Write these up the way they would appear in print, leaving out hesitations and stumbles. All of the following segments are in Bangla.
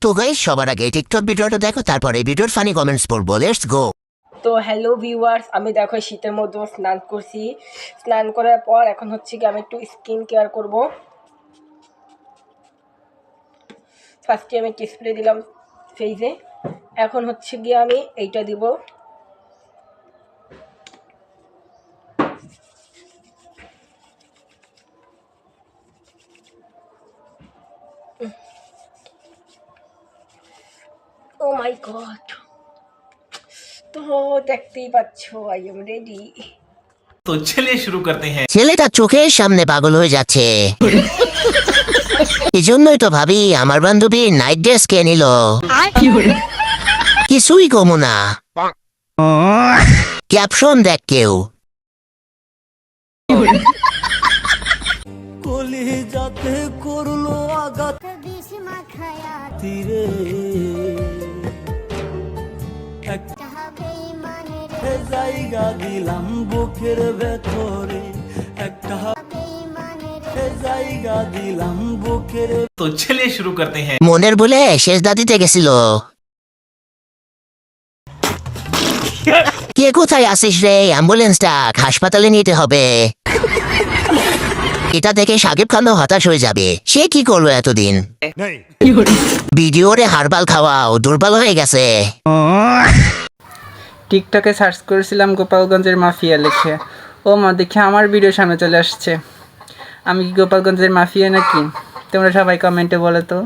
তো গাইস সবার আগে টিকটক ভিডিওটা দেখো, তারপরে ভিডিওর ফানি কমেন্টস পড়বো। Let's go. তো হ্যালো ভিউয়ার্স, আমি দেখো শীতের মধ্যে স্নান করছি। স্নান করার পর এখন হচ্ছে কি আমি একটু স্কিন কেয়ার করব। ফার্স্টে আমি স্প্রে দিলাম ফেসে, এখন হচ্ছে গিয়ে আমি এইটা দিব। ও মাই গড, তো দেখতেই পাচ্ছ আই এম রেডি। तो चलिए शुरू करते हैं। ছেলেটা চোখের সামনে পাগল হয়ে যাচ্ছে। এই জন্যই তো ভাবি আমার বান্ধবী নাইট ড্রেস কে নিল। কিছুই কমু না। ক্যাপশন দেখ কেউ। কলি যাতে করলো আঘাত তীরে একটা জায়গা দিলাম বুকের ভেতরে, একটা জায়গা দিলাম বুকের। तो चलिए शुरू करते हैं। মনের বলে শেষ দাদিতে গেছিল। কে কোথায় আসিস রে? অ্যাম্বুলেন্স ডাক, হাসপাতালে নিতে হবে। এটা দেখে সাকিব খানও হতাশ হয়ে যাবে। সে কি করলো এতদিন? ভিডিওরে হারবাল খাওয়াও দুর্বল হয়ে গেছে। টিকটকে সার্চ করেছিলাম গোপালগঞ্জের মাফিয়া লিখে, ও মা দেখে আমার ভিডিও সামনে চলে আসছে। আমি কি গোপালগঞ্জের মাফিয়া নাকি? তোমরা সবাই কমেন্টে বলো তো।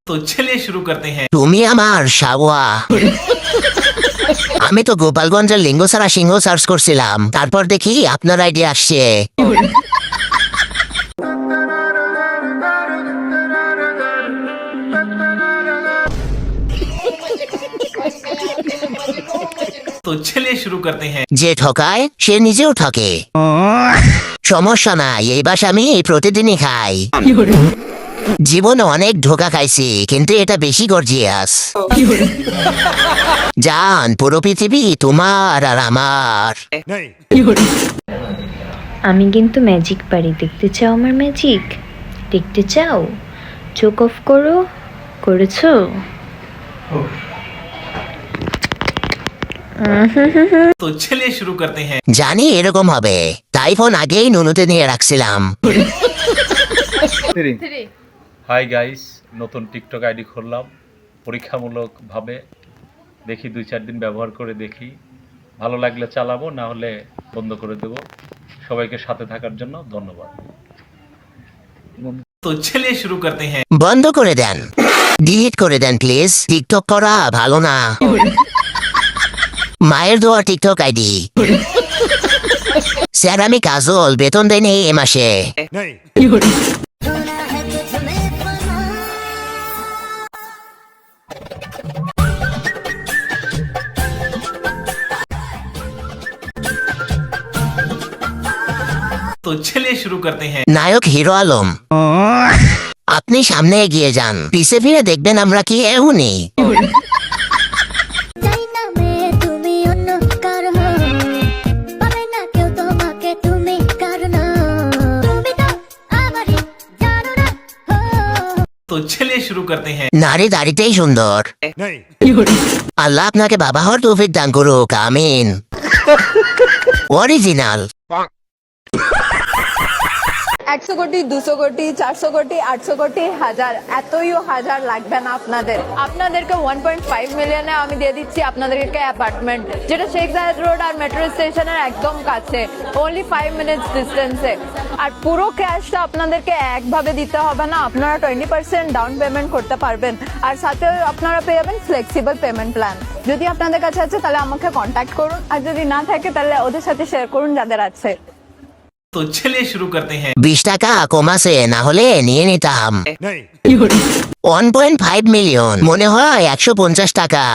तो चलिए शुरू करते हैं। তুমি আমার সাওয়া। আমি তো গোপালগঞ্জের লিঙ্গ ছাড়া সিংহ সার্চ করছিলাম, তারপর দেখি আপনার আইডিয়া আসছে। तो चलिए शुरू करते हैं। যে ঠকায় সে নিজেও ঠকে। সমস্যা নাই, এই বাস আমি প্রতিদিনই খাই। জীবনে অনেক ধোকা খাইছি, কিন্তু এটা বেশি গর্জিয়াস। জান, পুরো পৃথিবী তোমার আর আমার। আমি কিন্তু ম্যাজিক পারি। দেখতে চাও আমার ম্যাজিক? দেখতে চাও? চোখ অফ করো। করেছো? तो चलिए शुरू करते हैं। জানি এরকম হবে, তাই ফোন আগেই নুনুতে নিয়ে রাখছিলাম। হাই গাইস, নতুন টিকটক আইডি খুললাম পরীক্ষামূলকভাবে। দেখি 2-4 দিন ব্যবহার করে দেখি, ভালো লাগলে চালাবো, না হলে বন্ধ করে দেব। সবাইকে সাথে থাকার জন্য ধন্যবাদ। तो चलिए शुरू करते हैं। বন্ধ করে দেন, ডিলিট করে দেন প্লিজ। টিকটক করা ভালো না। মায়ের দেওয়া টিকটক আইডি। স্যার আমি কাজল, বেতন দেয়নি এ মাসে। तो चलिए शुरू करते हैं। নায়ক হিরো আলম, আপনি সামনে এগিয়ে যান, পিছে ফিরে দেখবেন আমরা কি এমনই। तो चलिए शुरू करते हैं। নারী দাড়িতেই সুন্দর। আল্লাহ আপনাকে বাবা হওয়ার তৌফিক দান করুক, আমিন। অরিজিনাল। 100 কোটি, 200 কোটি, 400 কোটি, 800 কোটি, হাজার, এতইও হাজার লাগবে না আপনাদেরকে 1.5 মিলিয়নে আমি দিয়ে দিচ্ছি আপনাদেরকে অ্যাপার্টমেন্ট, যেটা শেখ জায়েদ রোড আর মেট্রো স্টেশনের একদম কাছে, অনলি 5 মিনিটস ডিস্টেন্সে। আর পুরো ক্যাশটা আপনাদেরকে একভাবে দিতে হবে না, আপনারা 20% ডাউন পেমেন্ট করতে পারবেন। আর সাথে আপনারা পেয়ে যাবেন ফ্লেক্সিবল পেমেন্ট প্ল্যান। যদি আপনাদের কাছে আছে তাহলে আমাকে কন্ট্যাক্ট করুন, আর যদি না থাকে তাহলে ওদের সাথে শেয়ার করুন যাদের আছে। तो चलिए शुरू करते हैं। 20 টাকা কমাছে, না হলে নিয়ে নিতাম। 1.5 মিলিয়ন মনে হয় 150 টাকা।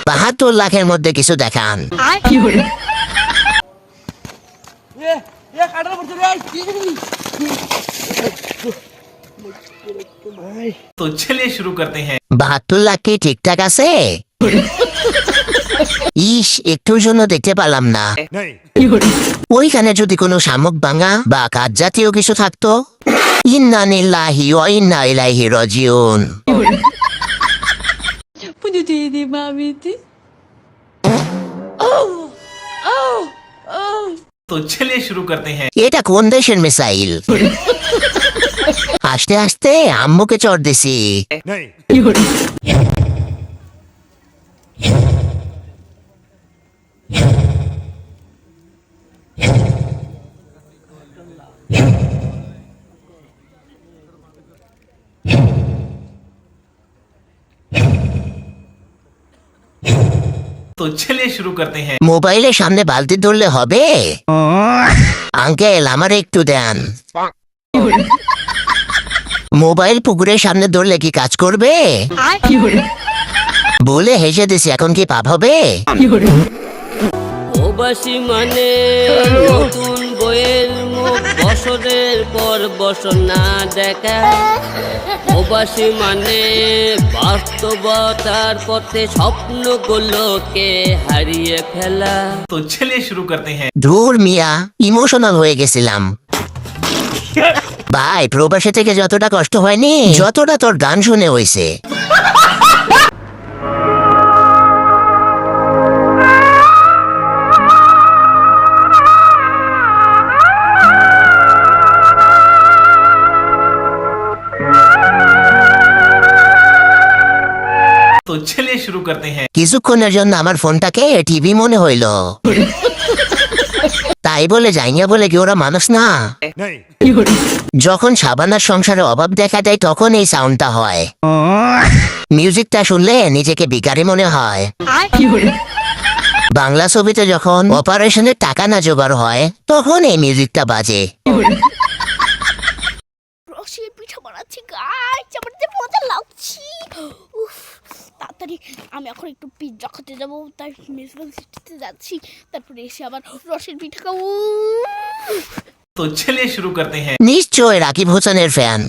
72 লাখের মধ্যে কিছু দেখান। तो चलिए शुरू करते हैं। 72 লাখ কি ঠিকঠাক আছে? ইস, একটুর জন্য দেখতে পেলাম না। ওইখানে যদি কোনো শামুক ভাঙা বা কাঠ জাতীয় কিছু থাকতো। ইন্না লিল্লাহি ওয়া ইন্না ইলাইহি রাজিউন। तो चलिए शुरू करते हैं। এটা কোন দেশের মিসাইল? আস্তে আস্তে আম্মুকে চড় দিছি। तो चलिए शुरू करते हैं। মোবাইলের সামনে বালতি ধরলে হবে? আঙ্কেল, আমার একটু দেন। মোবাইল পুকুরের সামনে ধরলে কি কাজ করবে? বলে হেসে দিছি, এখন কি পাপ হবে? প্রবাসী মানে নতুন বইয়ের মুখ বছরের পর বছর না দেখা। প্রবাসী মানে বাস্তবতার পথে স্বপ্নগুলোকে হারিয়ে ফেলা। तो चलिए शुरू करते हैं। ধুর মিয়া, ইমোশনাল হয়ে গেছিলাম। ভাই, প্রবাসী থেকে যতটা কষ্ট হয়নি যতটা তোর গান শুনে হয়েছে। तो चलिए शुरू करते हैं। কিছুক্ষণের জন্য আমার ফোনটাকে টিভি মনে হইল। তাই বলে যাইয়া বলে কি ওরা মানুষ না? যখন সাবানার সংসারে অভাব দেখা দেয় তখন এই সাউন্ডটা হয়। মিউজিকটা শুনলে নিজেকে বিকারি মনে হয়। বাংলা ছবিতে যখন অপারেশনের টাকা না জোগাড় হয় তখন এই মিউজিকটা বাজে। রসের পিঠা বানাচ্ছি গাইস, আমার যে মজা লাগছে। উফ, তাড়াতাড়ি আমি এখন একটু পিৎজা খেতে যাবো, তাই মেজবান সিটিতে যাচ্ছি, তারপরে এসে আবার রসের পিঠা খাবো। तो चलिए शुरू करते हैं। নিশ্চয় রাকিব হোসেনের ফ্যান।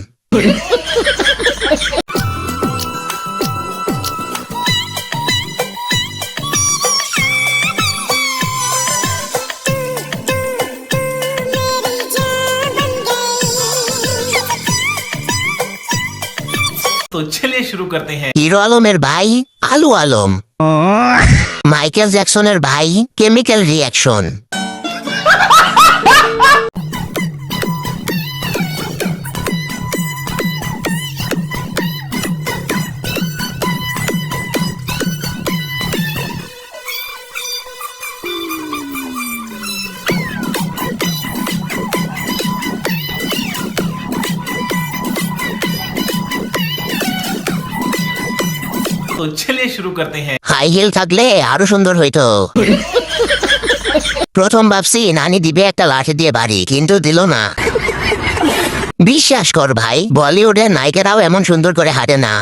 तो चलिए शुरू करते हैं। হিরো আলমের ভাই আলু আলম, মাইকেল জ্যাকসনের ভাই কেমিক্যাল রিয়াকশন। तो चलिए शुरू करते हैं। হাই হিল থাকলে আরো সুন্দর হইতো। প্রথম ভাবছি নানি দিবে একটা লাঠি দিয়ে বাড়ি, কিন্তু দিল না। বিশ্বাস কর ভাই, বলিউডের নায়িকারাও এমন সুন্দর করে হাঁটে না।